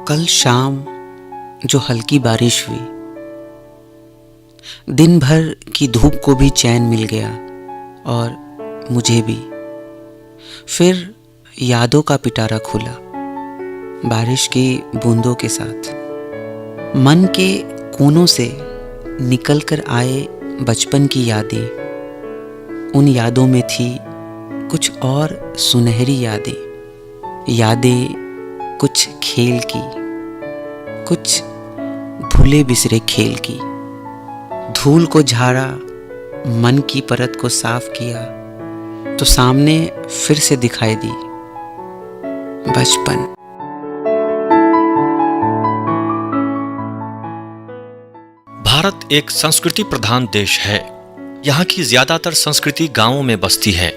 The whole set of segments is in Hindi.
कल शाम जो हल्की बारिश हुई, दिन भर की धूप को भी चैन मिल गया और मुझे भी। फिर यादों का पिटारा खुला बारिश की बूंदों के साथ। मन के कोनों से निकल कर आए बचपन की यादें। उन यादों में थी कुछ और सुनहरी यादें कुछ खेल की, कुछ भूले बिसरे खेल की। धूल को झाड़ा, मन की परत को साफ किया तो सामने फिर से दिखाई दी बचपन। भारत एक संस्कृति प्रधान देश है। यहाँ की ज्यादातर संस्कृति गांवों में बसती है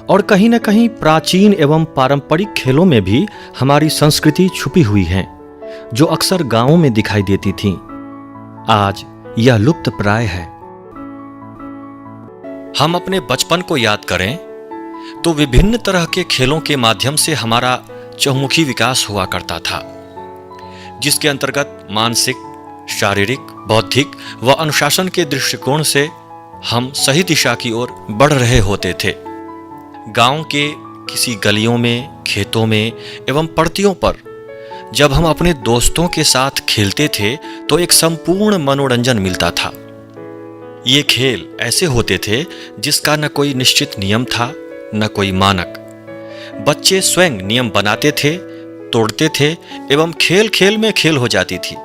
और कहीं न कहीं प्राचीन एवं पारंपरिक खेलों में भी हमारी संस्कृति छुपी हुई है, जो अक्सर गांवों में दिखाई देती थी। आज यह लुप्त प्राय है। हम अपने बचपन को याद करें तो विभिन्न तरह के खेलों के माध्यम से हमारा चहुमुखी विकास हुआ करता था, जिसके अंतर्गत मानसिक, शारीरिक, बौद्धिक व अनुशासन के दृष्टिकोण से हम सही दिशा की ओर बढ़ रहे होते थे। गांव के किसी गलियों में, खेतों में एवं पड़तियों पर जब हम अपने दोस्तों के साथ खेलते थे तो एक संपूर्ण मनोरंजन मिलता था। ये खेल ऐसे होते थे जिसका न कोई निश्चित नियम था, न कोई मानक। बच्चे स्वयं नियम बनाते थे, तोड़ते थे एवं खेल खेल में खेल हो जाती थी।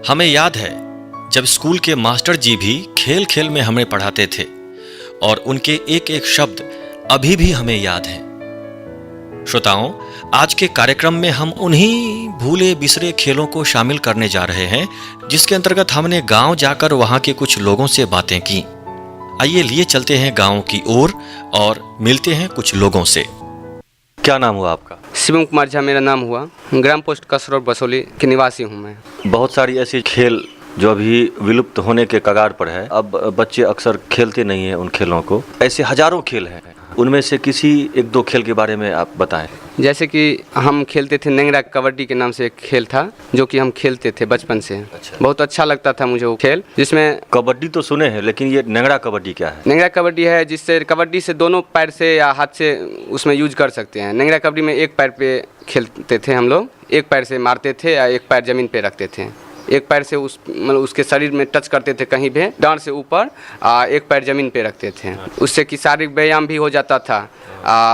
हमें याद है जब स्कूल के मास्टर जी भी खेल खेल में हमें पढ़ाते थे और उनके एक एक शब्द अभी भी हमें याद हैं। श्रोताओं, आज के कार्यक्रम में हम उन्हीं भूले बिसरे खेलों को शामिल करने जा रहे हैं, जिसके अंतर्गत हमने गांव जाकर वहां के कुछ लोगों से बातें की। आइए लिए चलते हैं गांव की ओर और मिलते हैं कुछ लोगों से। क्या नाम हुआ आपका? शिवम कुमार झा मेरा नाम हुआ। ग्राम पोस्ट कसरौर बसोली के निवासी हूँ मैं। बहुत सारी ऐसी खेल जो अभी विलुप्त होने के कगार पर है, अब बच्चे अक्सर खेलते नहीं हैं उन खेलों को। ऐसे हजारों खेल हैं, उनमें से किसी एक दो खेल के बारे में आप बताएं। जैसे कि हम खेलते थे नेंगरा कबड्डी के नाम से एक खेल था, जो कि हम खेलते थे बचपन से। अच्छा। बहुत अच्छा लगता था मुझे वो खेल, जिसमें कबड्डी तो सुने हैं, लेकिन ये नेंगरा कबड्डी क्या है? नेंगरा कबड्डी है जिससे कबड्डी से दोनों पैर से या हाथ से उसमें यूज कर सकते हैं। नेंगरा कबड्डी में एक पैर पे खेलते थे हम लोग, एक पैर से मारते थे या एक पैर जमीन पे रखते थे। एक पैर से उसके शरीर में टच करते थे कहीं भी, डांड से ऊपर, एक पैर जमीन पे रखते थे। उससे कि शारीरिक व्यायाम भी हो जाता था।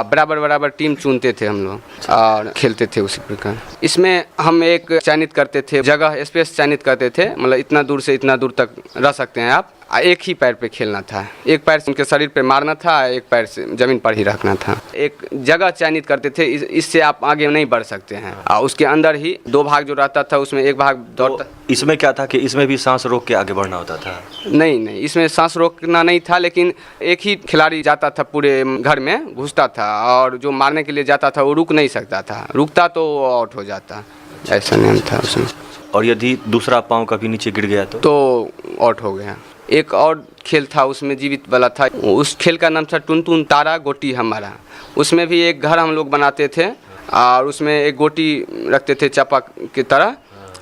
बराबर टीम चुनते थे हम लोग और खेलते थे उसी प्रकार। इसमें हम एक चयनित करते थे, जगह स्पेस चयनित करते थे, मतलब इतना दूर से इतना दूर तक रह सकते हैं आप। एक ही पैर पे खेलना था, एक पैर से उनके शरीर पे मारना था, एक पैर से जमीन पर ही रखना था। एक जगह चयनित करते थे, इससे आप आगे नहीं बढ़ सकते हैं। उसके अंदर ही दो भाग जो रहता था, उसमें एक भाग दौड़ता। इसमें क्या था कि इसमें भी सांस रोक के आगे बढ़ना होता था? नहीं, इसमें सांस रोकना नहीं था, लेकिन एक ही खिलाड़ी जाता था, पूरे घर में घुसता था और जो मारने के लिए जाता था वो रुक नहीं सकता था। रुकता तो आउट हो जाता, ऐसा नियम था उसमें। और यदि दूसरा पाँव कभी नीचे गिर गया तो आउट हो गया। एक और खेल था उसमें जीवित वाला था, उस खेल का नाम था टुन तारा गोटी हमारा। उसमें भी एक घर हम लोग बनाते थे और उसमें एक गोटी रखते थे चापा की तरह,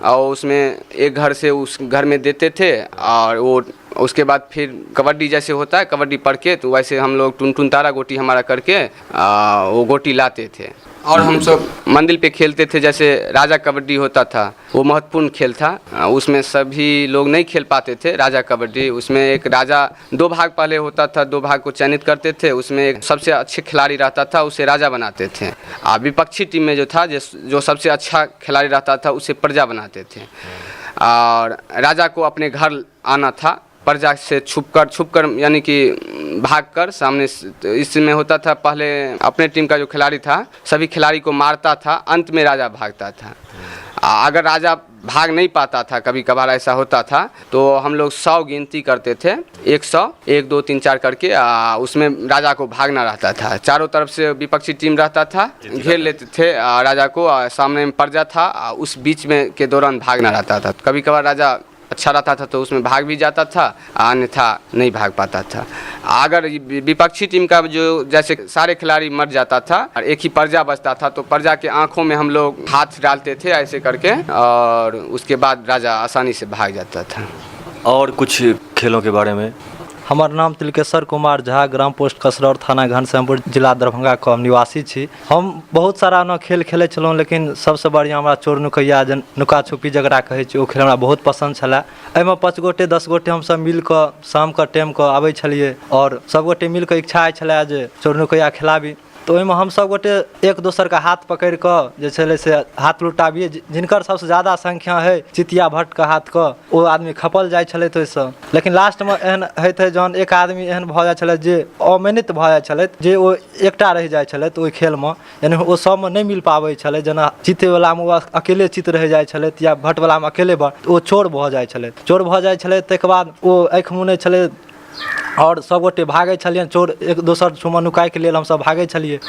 और उसमें एक घर से उस घर में देते थे और वो उसके बाद फिर कबड्डी जैसे होता है, कबड्डी पढ़ के, तो वैसे हम लोग टुन तारा गोटी हमारा करके वो गोटी लाते थे। और हम सब मंदिर पे खेलते थे, जैसे राजा कबड्डी होता था, वो महत्वपूर्ण खेल था। उसमें सभी लोग नहीं खेल पाते थे राजा कबड्डी। उसमें एक राजा दो भाग पहले होता था, दो भाग को चयनित करते थे। उसमें एक सबसे अच्छे खिलाड़ी रहता था, उसे राजा बनाते थे। विपक्षी टीम में जो था, जो सबसे अच्छा खिलाड़ी रहता था, उसे प्रजा बनाते थे। और राजा को अपने घर आना था, प्रजा से छुपकर यानी कि भागकर सामने। इसमें होता था, पहले अपने टीम का जो खिलाड़ी था सभी खिलाड़ी को मारता था, अंत में राजा भागता था। अगर राजा भाग नहीं पाता था, कभी कभार ऐसा होता था, तो हम लोग 100 गिनती करते थे, 100, 1 2 3 4 करके। उसमें राजा को भागना रहता था। चारों तरफ से विपक्षी टीम रहता था, घेर लेते थे राजा को। सामने में प्रजा था, उस बीच में के दौरान भागना रहता था। कभी कभार राजा अच्छा रहता था तो उसमें भाग भी जाता था, अन्यथा नहीं भाग पाता था। अगर विपक्षी टीम का जो जैसे सारे खिलाड़ी मर जाता था और एक ही प्रजा बचता था तो प्रजा के आंखों में हम लोग हाथ डालते थे ऐसे करके, और उसके बाद राजा आसानी से भाग जाता था। और कुछ खेलों के बारे में? हमर नाम तिलकेश्वर कुमार झा, ग्राम पोस्ट कसरौर, थाना घनश्यामपुर, जिला दरभंगा के हम निवासी छी। हम बहुत सारा न खेल खेले छलहुँ, लेकिन सबसे बढ़िया हमरा चोर नुकैया नुका छुपी जकरा कहै छै ओ खेल हमरा बहुत पसंद छलै। एहिमे 5 गोटे 10 गोटे हमसब मिल कऽ शामके टाइमके आबै छलियै और सब गोटे मिल कऽ इच्छा छलै जे चोर नुकैया खेलाबी। तो ओहिमे हम सब गोटे एक दोसर का हाथ पकड़ कऽ जे छलै से हाथ लुटाबियै, जिनकर सबसे ज़्यादा संख्या है चितिया भट्ट के हाथ के ओ आदमी खपल जाइ छलै ओहिसँ। लेकिन लास्टमे एहन होइत है जहन एक आदमी एहन भऽ जाइ छलै जे अमानित भऽ जाइ छलै, जे ओ एकटा रहि जाइ छलै ओहि खेलमे, यानी ओ सबमे नहि मिल पाबै छलै। जेना जीतैवलामे ओ अकेले चित रहि जाइ छलै या भट्टवलामे अकेले ओ चोर भऽ जाइ छलै। चोर भऽ जाइ छलै ताहिके बाद ओ आँखि मुनै छलै और सब गोटे भागै छलियै। चोर एक दोसर ठुमा नुकाइके लेल हमसब भागै छलियै।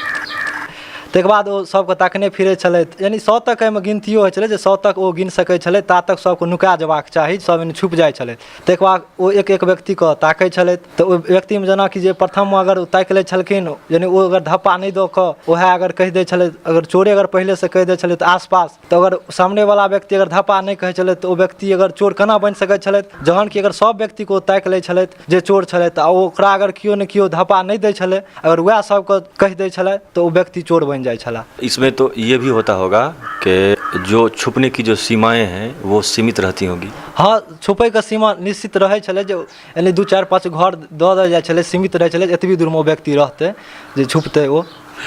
ताहिके बाद ओ सबके तकने फिरै छलथि, यानी 100 तक एहिमे गिनतियो होइ छलै जे 100 तक ओ गिन सकै छलै, ता तक सबके नुका जेबाक चाही, सब एने छुपि जाइ छलै। ताहिके बाद ओ एक एक व्यक्तिके ताकै छलथि, तऽ ओहि व्यक्तिमे जेनाकि जे प्रथममे अगर ताकि लै छलखिन, यानी ओ अगर धप्पा नहि दऽ कऽ ओएह अगर कहि दै छलै, अगर चोरे अगर पहिलेसँ कहि दै छलै तऽ आसपास, तऽ अगर सामनेवला व्यक्ति अगर धप्पा नहि कहै छलथि तऽ ओ व्यक्ति अगर चोर केना बनि सकै छलथि। जहन कि अगर सब व्यक्तिके ओ ताकि लै छलथि जे चोर छलथि आ ओकरा अगर केओ ने केओ धप्पा नहीं दै छलै, अगर वएह सबके कहि दै छलै तऽ ओ व्यक्ति चोर बनि जाइ छलै। इसमें तो ये भी होता होगा कि जो छुपने की जो सीमाएं हैं वो सीमित रहती होंगी। हाँ, छुपै के सीमा निश्चित रहै छलै, जे यानी 2 4 5 घर दऽ देल जाइ छलै, सीमित रहै छलै एतबी दूरमे ओ व्यक्ति रहतै जे छुपतै ओ।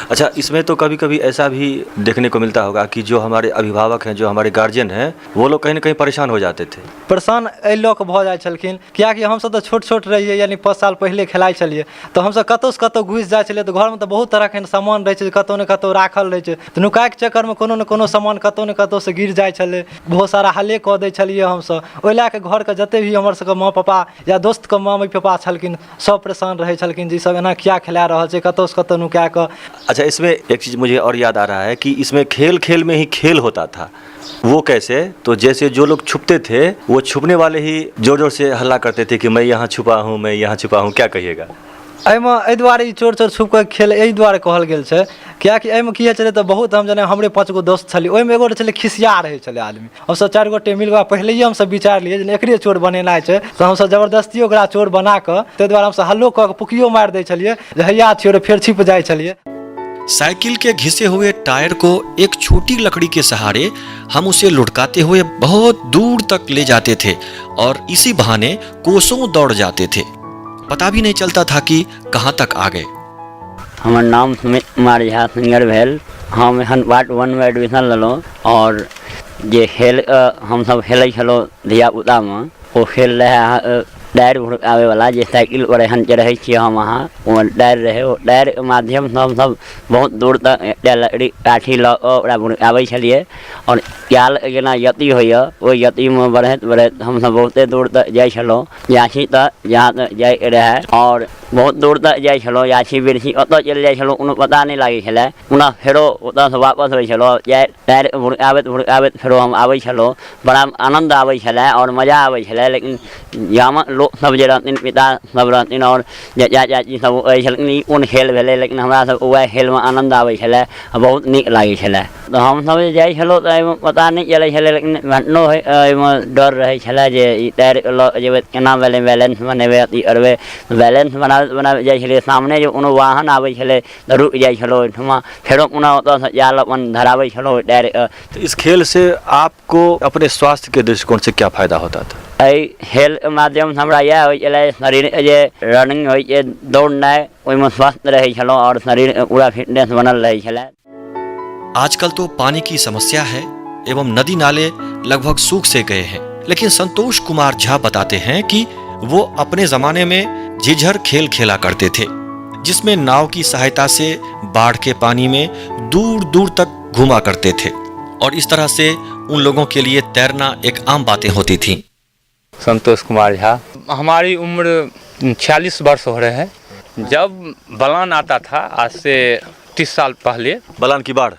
अच्छा, इसमें तो कभी कभी ऐसा भी देखने को मिलता होगा कि जो हमारे अभिभावक हैं, जो हमारे गार्जियन हैं, वो लोग कहीं ना कहीं परेशान हो जाते थे। परेशान एहि लऽ कऽ भऽ जाइ छलखिन, किएकि हमसब तऽ छोट छोट रहियै, यानी 5 साल पहिले खेलाइ छलियै, तऽ हमसब कतहुसँ कतहु घुसि जाइ छलियै। तऽ घरमे तऽ बहुत तरहके एहन सामान रहै छै जे कतहु ने कतहु राखल रहै छै, तऽ नुकाइके चक्करमे कोनो ने कोनो सामान कतहु ने कतहुसँ गिर जाइ छलै, बहुत सारा हल्ले कऽ दै छलियै हमसब। ओहि लए कऽ घरके जतेक भी हमर सबके माँ पापा या दोस्तके मम्मी पापा छलखिन, सब परेशान रहै छलखिन जे ई सब एना किया खेला रहल छै, कतहुसँ कतहु नुका कऽ। अच्छा, इसमें एक चीज़ मुझे और याद आ रहा है कि इसमें खेल खेल में ही खेल होता था। वो कैसे? तो जैसे जो लोग छुपते थे वो छुपने वाले ही जोर जोर से हल्ला करते थे कि मैं यहाँ छुपा हूँ, मैं यहाँ छुपा हूँ। क्या कहिएगा? एहिमे एहि दुआरे ई चोर चोर छुप कऽ खेल एहि दुआरे कहल गेल छै, किएकि एहिमे की होइ छलै तऽ बहुत हम जेना हमरे 5 गो दोस्त छलियै, ओहिमे एगो छलै खिसिया रहै छलै आदमी। हमसब 4 गोटे मिल कऽ पहिलेही हमसब विचार लियै जे एकरे चोर बनेनाइ छै, तऽ हमसब जबरदस्ती ओकरा चोर बना कऽ, ताहि दुआरे हमसब हल्लो कऽ कऽ पुकियो मारि दै छलियै जे हैया छियै, फेर छिप जाइ छलियै। साइकिल के घिसे हुए टायर को एक छोटी लकड़ी के सहारे हम उसे लुढ़काते हुए बहुत दूर तक ले जाते थे और इसी बहाने कोसों दौड़ जाते थे। पता भी नहीं चलता था कि कहाँ तक आ गए। हमार नाम सुमित कुमार झा सिंगर भेल। हम एखन वार्ड 1 में एडमिशन लेलहुँ और जे खेल हम सब खेलै छलहुँ धियापुतामे, ओ खेल रहै डायर भुड़काबे वाला, जे साइकिल पर एहन चढ़ै छियै हम अहाँ, ओ डायर रहै। ओ डायरके माध्यमसँ हमसब बहुत दूर तक एकटा लकड़ी काठी लऽ कऽ ओकरा भुड़काबै छलियै और कयल जेना यति होइए, ओहि यतिमे बढ़ैत बढ़ैत हमसब बहुते दूर तक जाइ छलहुँ, गाछी तक जहाँ तक जाइके रहै। और बहुत दूर तक जाइ छलहुँ, गाछी वृक्षी ओतऽ चलि जाइ छलहुँ, कोनो पता नहि लागै छलै। ओना फेरो ओतऽसँ वापस होइ छलहुँ, डायर भुड़काबैत भुड़काबैत फेरो हम आबै छलहुँ। बड़ा आनन्द आबै छलै और मजा आबै छलै। लेकिन गामक लोक सब जे रहथिन, पिता सब रहथिन और चाचा चाची सब कहै छलखिन ई कोन खेल भेलै, लेकिन हमरा सबके वएह खेलमे आनन्द आबै छलै आ बहुत नीक लागै छलै। तऽ हमसब जे जाइ छलहुँ तऽ एहिमे पता नहि चलै छलै, लेकिन घटनो एहिमे डर रहै छलै जे ई टायर लऽ कऽ जेबै केना बैलेंस बनेबै, अथी करबै। बैलेंस बनाबैत बनाबैत जाइ छलियै, सामने जे कोनो वाहन आबै छलै तऽ रुकि जाइ छलहुँ ओहिठमा, फेरो कोनो ओतऽसँ जाल अपन धराबै छलहुँ टायर। तो इस खेल से आपको अपने स्वास्थ्य के दृष्टिकोण से क्या फायदा होता था? एहि खेल के माध्यम से हमरा यह होइ छलै, शरीर जे रनिंग होइ छै, दौड़नाइ, ओहिमे स्वस्थ रहै छलहुँ और शरीर पूरा फिटनेस बनल रहै छलै। आजकल तो पानी की समस्या है एवं नदी नाले लगभग सूख से गए हैं, लेकिन संतोष कुमार झा बताते हैं कि वो अपने जमाने में झिझर खेल खेला करते थे, जिसमें नाव की सहायता से बाढ़ के पानी में दूर दूर तक घूमा करते थे और इस तरह से उन लोगों के लिए तैरना एक आम बातें होती थीं। संतोष कुमार झा। हमारी उम्र 46 वर्ष हो रहे हैं। जब बलान आता था, आज से 30 साल पहले, बलान की बाढ़,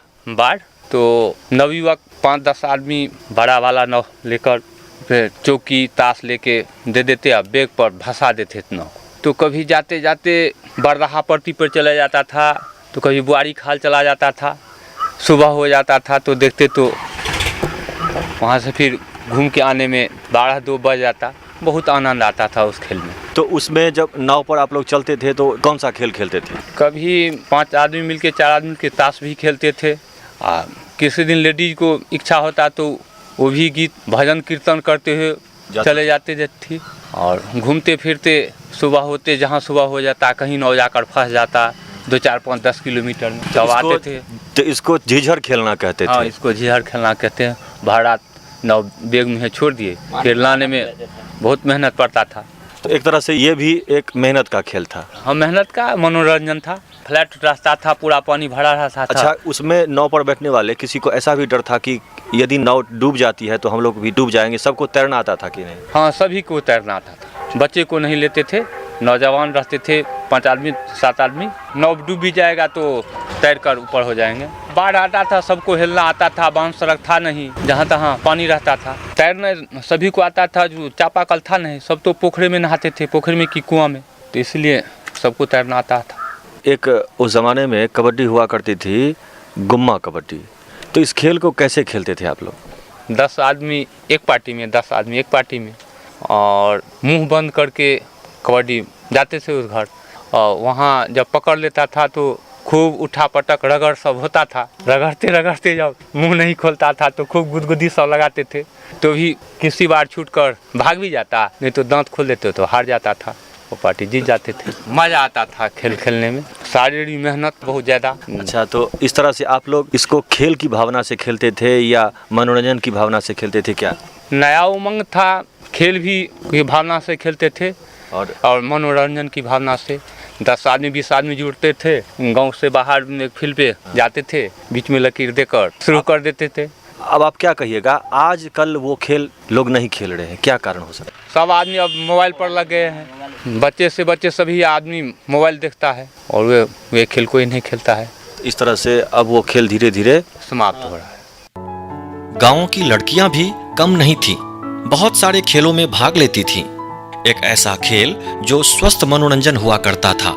तो नवयुवक 5-10 आदमी बड़ा वाला नाव लेकर फिर चौकी ताश लेके दे देते, अब बैग पर भसा देते नाव। तो कभी जाते जाते बरदहा पट्टी पर चला जाता था, तो कभी बुआरी खाल चला जाता था। सुबह हो जाता था तो देखते तो वहाँ से फिर घूम के आने में 12-2 बज जाता। बहुत आनंद आता था उस खेल में। तो उसमें जब नाव पर आप लोग चलते थे तो कौन सा खेल खेलते थे? कभी 5 आदमी मिलके 4 आदमी मिलके ताश भी खेलते थे। किसी दिन लेडीज को इच्छा होता तो वो भी गीत भजन कीर्तन करते हुए चले जाते थे। और घूमते फिरते सुबह होते, जहाँ सुबह हो जाता कहीं नाव जाकर फंस जाता 2, 4, 5, 10 किलोमीटर में। तब आते थे। तो इसको झिझर खेलना कहते थे? हाँ, इसको झिझर खेलना कहते हैं। भाड़ा नाव बैग में छोड़ दिए, फिर लाने में बहुत मेहनत पड़ता था। तो एक तरह से ये भी एक मेहनत का खेल था। हाँ, मेहनत का मनोरंजन था। फ्लैट रास्ता था, पूरा पानी भरा रहता था। अच्छा, उसमें नाव पर बैठने वाले किसी को ऐसा भी डर था कि यदि नाव डूब जाती है तो हम लोग भी डूब जाएंगे? सबको तैरना आता था कि नहीं? हाँ, सभी को तैरना आता था। बच्चे को नहीं लेते थे, नौजवान रहते थे 5 आदमी 7 आदमी। नाव डूब भी जाएगा तो तैर कर ऊपर हो जाएंगे। बाढ़ आता था, सबको हिलना आता था। बांध सड़क था नहीं, जहाँ तहाँ पानी रहता था। तैरना सभी को आता था। जो चापाकल था नहीं, सब तो पोखरे में नहाते थे, पोखरे में कि कुआं में, तो इसलिए सबको तैरना आता था। एक उस ज़माने में कबड्डी हुआ करती थी, गुम्मा कबड्डी। तो इस खेल को कैसे खेलते थे आप लोग? 10 आदमी एक पार्टी में, 10 आदमी एक पार्टी में, और मुंह बंद करके कबड्डी जाते थे उस घर। और वहाँ जब पकड़ लेता था तो खूब उठा पटक रगड़ सब होता था। रगड़ते रगड़ते जब मुंह नहीं खोलता था तो खूब गुदगुदी सब लगाते थे। तो भी किसी बार छूटकर भाग भी जाता, नहीं तो दांत खोल देते तो हार जाता था। वो पार्टी जीत जाते थे। मज़ा आता था खेल खेलने में, शारीरिक मेहनत बहुत ज़्यादा। अच्छा, तो इस तरह से आप लोग इसको खेल की भावना से खेलते थे या मनोरंजन की भावना से खेलते थे? क्या नया उमंग था, खेल भी की भावना से खेलते थे और मनोरंजन की भावना से। 10 आदमी 20 आदमी जुड़ते थे, गांव से बाहर एक फील्ड पे जाते थे, बीच में लकीर देकर शुरू कर देते थे। अब आप क्या कहिएगा, आजकल वो खेल लोग नहीं खेल रहे हैं, क्या कारण हो सकता है? सब आदमी अब मोबाइल पर लग गए हैं। बच्चे से बच्चे सभी आदमी मोबाइल देखता है और वे खेल कोई नहीं खेलता है। इस तरह से अब वो खेल धीरे धीरे समाप्त हो रहा है। गांवों की लड़कियां भी कम नहीं थीं, बहुत सारे खेलों में भाग लेती थीं। एक ऐसा खेल जो स्वस्थ मनोरंजन हुआ करता था।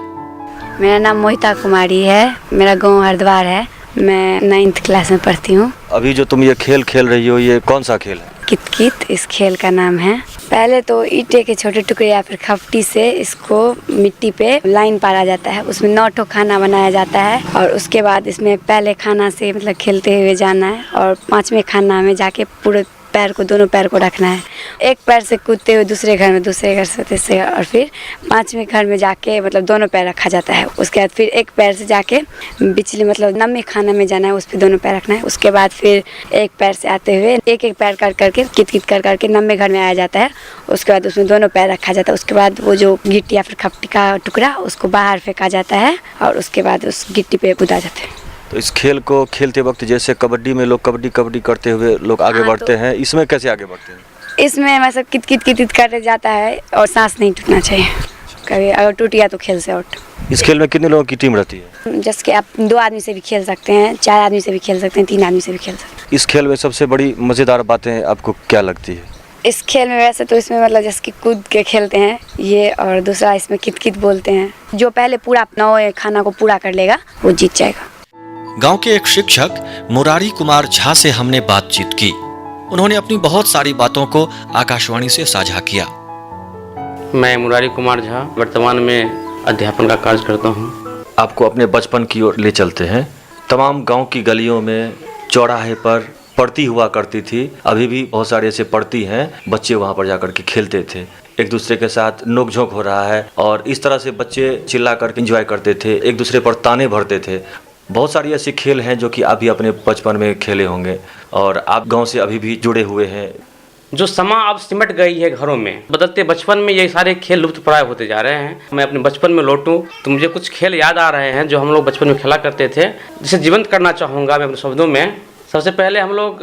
मेरा नाम मोहिता कुमारी है, मेरा गांव हरिद्वार है। मैं 9th क्लास में पढ़ती हूँ। अभी जो तुम ये खेल खेल रही हो, ये कौन सा खेल है? कित-कित इस खेल का नाम है। पहले तो ईंटे के छोटे टुकड़े या फिर खपटी से इसको मिट्टी पे लाइन पारा जाता है। उसमें 9 ठो खाना बनाया जाता है और उसके बाद इसमें पहले खाना से मतलब खेलते हुए जाना है और 5वें खाना में जाके पूरे पैर को, दोनों पैर को रखना है। एक पैर से कूदते हुए दूसरे घर में, दूसरे घर से तीसरे, और फिर 5वें घर में जाके मतलब दोनों पैर रखा जाता है। उसके बाद फिर एक पैर से जाके बिचली मतलब 9वें खाना में जाना है, उस पर दोनों पैर रखना है। उसके बाद फिर एक पैर से आते हुए एक एक पैर कर करके कित-कित कर करके 9वें घर में आया जाता है। उसके बाद उसमें दोनों पैर रखा जाता है। उसके बाद वो जो गिट्टी या फिर खपटी का टुकड़ा उसको बाहर फेंका जाता है और उसके बाद उस गिट्टी पे कूदा जाता है। तो इस खेल को खेलते वक्त जैसे कबड्डी में लोग कबड्डी कबड्डी करते हुए लोग आगे बढ़ते हैं, इसमें कैसे आगे बढ़ते हैं? इसमें मतलब कित-कित करते जाता है और सांस नहीं टूटना चाहिए। कभी अगर टूट गया तो खेल से आउट। इस खेल में कितने लोगों की टीम रहती है? जैसे कि आप 2 आदमी से भी खेल सकते हैं, 4 आदमी से भी खेल सकते हैं, 3 आदमी से भी खेल सकते हैं। इस खेल में सबसे बड़ी मज़ेदार बातें आपको क्या लगती है? इस खेल में वैसे तो इसमें मतलब जैसे कि कूद के खेलते हैं ये, और दूसरा इसमें कित-कित बोलते हैं। जो पहले पूरा 9 खाना को पूरा कर लेगा वो जीत जाएगा। गांव के एक शिक्षक मुरारी कुमार झा से हमने बातचीत की। उन्होंने अपनी बहुत सारी बातों को आकाशवाणी से साझा किया। मैं मुरारी कुमार झा वर्तमान में अध्यापन का कार्य करता हूँ। आपको अपने बचपन की ओर ले चलते हैं। तमाम गांव की गलियों में चौराहे पर पड़ती हुआ करती थी, अभी भी बहुत सारे ऐसे पड़ती हैं, बच्चे वहाँ पर जाकर के खेलते थे। एक दूसरे के साथ नोक-झोंक हो रहा है और इस तरह से बच्चे चिल्ला कर एंजॉय करते थे, एक दूसरे पर ताने भरते थे। बहुत सारी ऐसे खेल हैं जो कि आप भी अपने बचपन में खेले होंगे और आप गांव से अभी भी जुड़े हुए हैं। जो समा अब सिमट गई है घरों में, बदलते बचपन में ये सारे खेल लुप्त प्राय होते जा रहे हैं। मैं अपने बचपन में लौटूं तो मुझे कुछ खेल याद आ रहे हैं जो हम लोग बचपन में खेला करते थे, जिसे जीवंत करना चाहूँगा मैं अपने शब्दों में। सबसे पहले हम लोग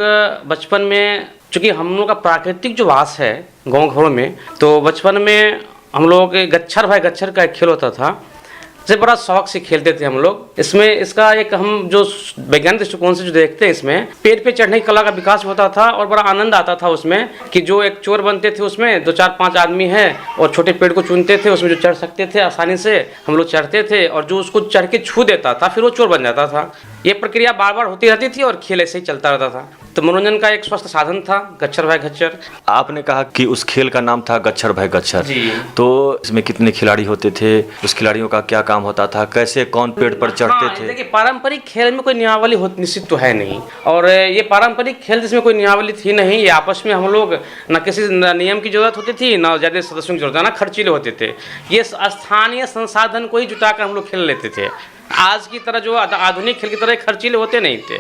बचपन में, चूँकि हम लोग का प्राकृतिक जो वास है गाँव घरों में, तो बचपन में हम लोग गच्छर भाई गच्छर का एक खेल होता था। से बड़ा शौक से खेलते थे हम लोग। इसमें इसका एक हम जो वैज्ञानिक दृष्टिकोण से जो देखते हैं, इसमें पेड़ पे चढ़ने की कला का विकास होता था और बड़ा आनंद आता था उसमें कि जो एक चोर बनते थे उसमें 2 4 5 आदमी हैं और छोटे पेड़ को चुनते थे, उसमें जो चढ़ सकते थे आसानी से हम लोग चढ़ते थे और जो उसको चढ़ के छू देता था फिर वो चोर बन जाता था। ये प्रक्रिया बार बार होती रहती थी और खेल ऐसे ही चलता रहता था। तो मनोरंजन का एक स्वस्थ साधन था गच्छर भाई गच्छर। आपने कहा कि उस खेल का नाम था गच्छर भाई गच्छर, जी। तो इसमें कितने खिलाड़ी होते थे, उस खिलाड़ियों का क्या काम होता था, कैसे कौन पेड़ पर चढ़ते थे? देखिए, पारंपरिक खेल में कोई नियमावली निश्चित तो है नहीं, और ये पारंपरिक खेल जिसमें कोई नियमावली थी नहीं, ये आपस में हम लोग न किसी नियम की जरूरत होती थी, न ज़्यादा सदस्यों की जरूरत, ना खर्चीले होते थे। ये स्थानीय संसाधन को ही जुटाकर हम लोग खेल लेते थे। आज की तरह जो आधुनिक खेल की तरह खर्चीले होते नहीं थे।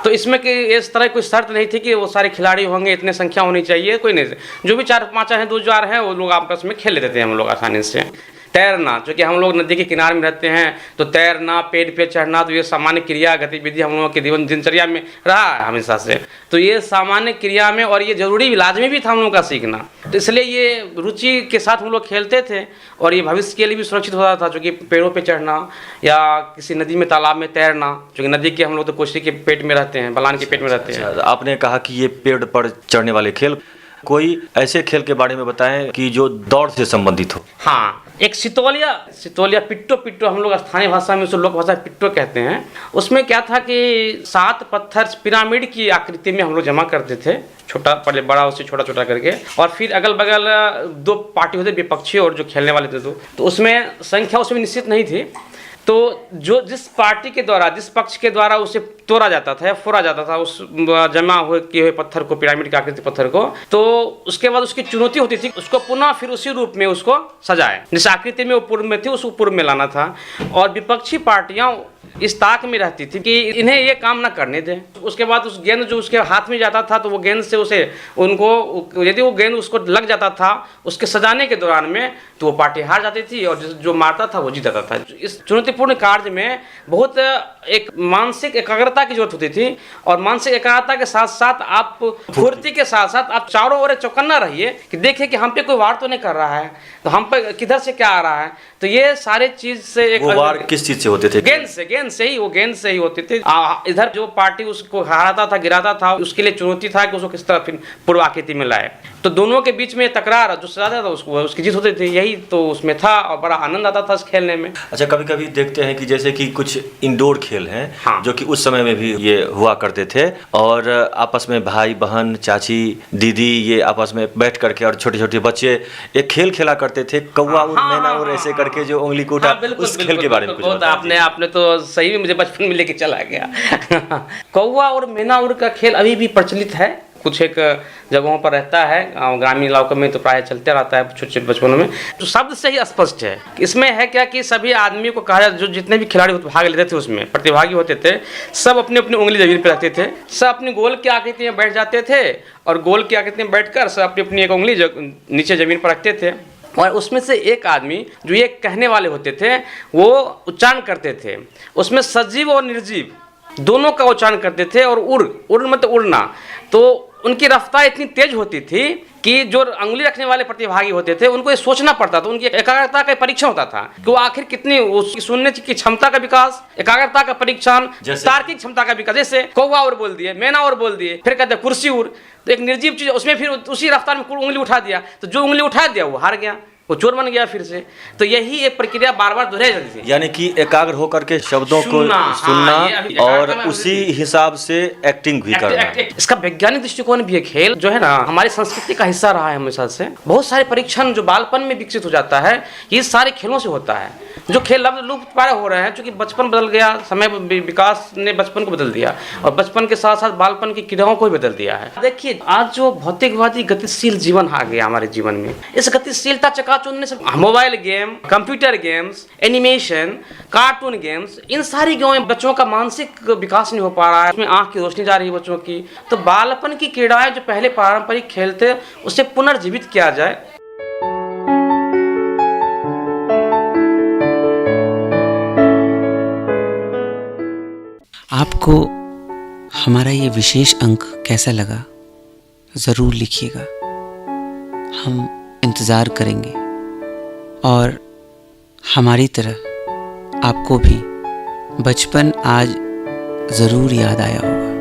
तो इसमें कि इस तरह कोई शर्त नहीं थी कि वो सारे खिलाड़ी होंगे, इतने संख्या होनी चाहिए, कोई नहीं। जो भी 4 5 हैं, 2 4 हैं, वो लोग आपस में खेल लेते थे हम लोग आसानी से। तैरना, जो कि हम लोग नदी के किनारे में रहते हैं, तो तैरना, पेड़ पे चढ़ना, तो ये सामान्य क्रिया गतिविधि हम लोगों के जीवन दिनचर्या में रहा है हमेशा से। तो ये सामान्य क्रिया में, और ये जरूरी भी लाजमी भी था हम लोगों का सीखना। तो इसलिए ये रुचि के साथ हम लोग खेलते थे और ये भविष्य के लिए भी सुरक्षित होता था, जो कि पेड़ों पे चढ़ना या किसी नदी में तालाब में तैरना, जो कि नदी के हम लोग तो कोसी के पेट में रहते हैं, बलान के पेट में रहते हैं। आपने कहा कि ये पेड़ पर चढ़ने वाले खेल, कोई ऐसे खेल के बारे में बताएं कि जो दौड़ से संबंधित हो। हाँ, एक सितोलिया पिट्टो हम लोग स्थानीय भाषा में उसे लोक भाषा पिट्टो कहते हैं। उसमें क्या था कि 7 पत्थर पिरामिड की आकृति में हम लोग जमा करते थे, छोटा पहले बड़ा, उससे छोटा छोटा करके, और फिर अगल बगल 2 पार्टी होते, विपक्षी और जो खेलने वाले थे। तो उसमें संख्या उसमें निश्चित नहीं थी। तो जो जिस पार्टी के द्वारा, जिस पक्ष के द्वारा उसे तोड़ा जाता था या फोड़ा जाता था उस जमा किए हुए पत्थर को, पिरामिड की आकृति पत्थर को, तो उसके बाद उसकी चुनौती होती थी उसको पुनः फिर उसी रूप में उसको सजाए, जिस आकृति में वो पूर्व में थी उसको पूर्व में लाना था। और विपक्षी पार्टियां इस ताक में रहती थी कि इन्हें ये काम ना करने दें। उसके बाद उस गेंद जो उसके हाथ में जाता था, तो वो गेंद से उसे उनको, यदि वो गेंद उसको लग जाता था उसके सजाने के दौरान में, तो वो पार्टी हार जाती थी और जो मारता था वो जीत जाता था। इस चुनौतीपूर्ण कार्य में बहुत एक मानसिक एकाग्रता की जरूरत होती थी, और मानसिक एकाग्रता के साथ साथ आप फुर्ती के साथ साथ आप चारों ओर चौकन्ना रहिए कि देखिए कि हम पे कोई वार तो नहीं कर रहा है, तो हम पे किधर से क्या आ रहा है। तो ये सारे चीज से एक वार किस चीज से होते थे? गेंद से ही होते थे। इधर जो पार्टी उसको हराता था, गिराता था, उसके लिए चुनौती था कि उसको किस तरह फिर पूर्व आकृति में लाए। तो दोनों के बीच में तकरार, जो सजाता था उसको उसकी जीत होती थी, यही तो उसमें था और बड़ा आनंद आता था इस खेलने में। अच्छा, कभी कभी देखते हैं कि जैसे कि कुछ इंडोर खेल हैं, हाँ, जो कि उस समय में भी ये हुआ करते थे, और आपस में भाई बहन चाची दीदी ये आपस में बैठ करके और छोटे छोटे बच्चे एक खेल खेला करते थे, कौवा और मैना और ऐसे करके जो उंगली को उठा, उस खेल के बारे में कुछ बताइए। आपने तो सही में मुझे बचपन में लेके चला गया। कौवा और मैना उड़ का खेल अभी भी प्रचलित है, कुछ एक जगहों पर रहता है, ग्रामीण इलाकों में तो प्राय चलते रहता है छोटे छोटे बचपनों में। तो शब्द से ही स्पष्ट है। इसमें है क्या कि सभी आदमी को कहा, जो जितने भी खिलाड़ी भाग लेते थे उसमें प्रतिभागी होते थे, सब अपनी अपनी उंगली जमीन पर रखते थे, सब अपनी गोल की आकृति में बैठ जाते थे, और गोल की आकृति में बैठकर सब अपनी अपनी एक उंगली नीचे जमीन पर रखते थे, और उसमें से एक आदमी जो ये कहने वाले होते थे वो उच्चारण करते थे। उसमें सजीव और निर्जीव दोनों का उच्चारण करते थे, और उड़ मतलब उड़ना। तो उनकी रफ्तार इतनी तेज होती थी कि जो अंगुली रखने वाले प्रतिभागी होते थे उनको ये सोचना पड़ता था, उनकी एकाग्रता का परीक्षण होता था कि वो आखिर कितनी उसकी सुनने की क्षमता का विकास, एकाग्रता का परीक्षण, तार्किक क्षमता का विकास। जैसे कौवा और बोल दिए, मैना और बोल दिए, फिर कहते कुर्सी उड़, तो एक निर्जीव चीज, उसमें फिर उसी रफ्तार में उंगली उठा दिया, तो जो उंगली उठा दिया वो हार गया, वो चोर बन गया फिर से। तो यही एक प्रक्रिया बार बार दोहराई जाती थी, यानी कि एकाग्र होकर के शब्दों को सुनना और उसी हिसाब से एक्टिंग भी करना। इसका वैज्ञानिक दृष्टिकोण भी एक खेल जो है ना, हमारी संस्कृति का हिस्सा रहा है हमेशा से। बहुत सारे परीक्षण जो बालपन में विकसित हो जाता है, ये सारे खेलों से होता है। जो खेल लुप्त प्राय हो रहे हैं, क्योंकि बचपन बदल गया, समय विकास ने बचपन को बदल दिया, और बचपन के साथ साथ बालपन की क्रियाओं को भी बदल दिया है। देखिए, आज जो भौतिकवादी गतिशील जीवन आ गया हमारे जीवन में, इस गतिशीलता चकाचौंध से mobile game, computer games, animation, cartoon games, इन सारी गेमों में बच्चों का मानसिक विकास नहीं हो पा रहा है, उसमें आंख की रोशनी जा रही है बच्चों की। तो बालपन की क्रीड़ाएं जो पहले पारंपरिक खेल थे, उसे पुनर्जीवित किया जाए। आपको हमारा ये विशेष अंक कैसा लगा ज़रूर लिखिएगा, हम इंतज़ार करेंगे। और हमारी तरह आपको भी बचपन आज ज़रूर याद आया होगा।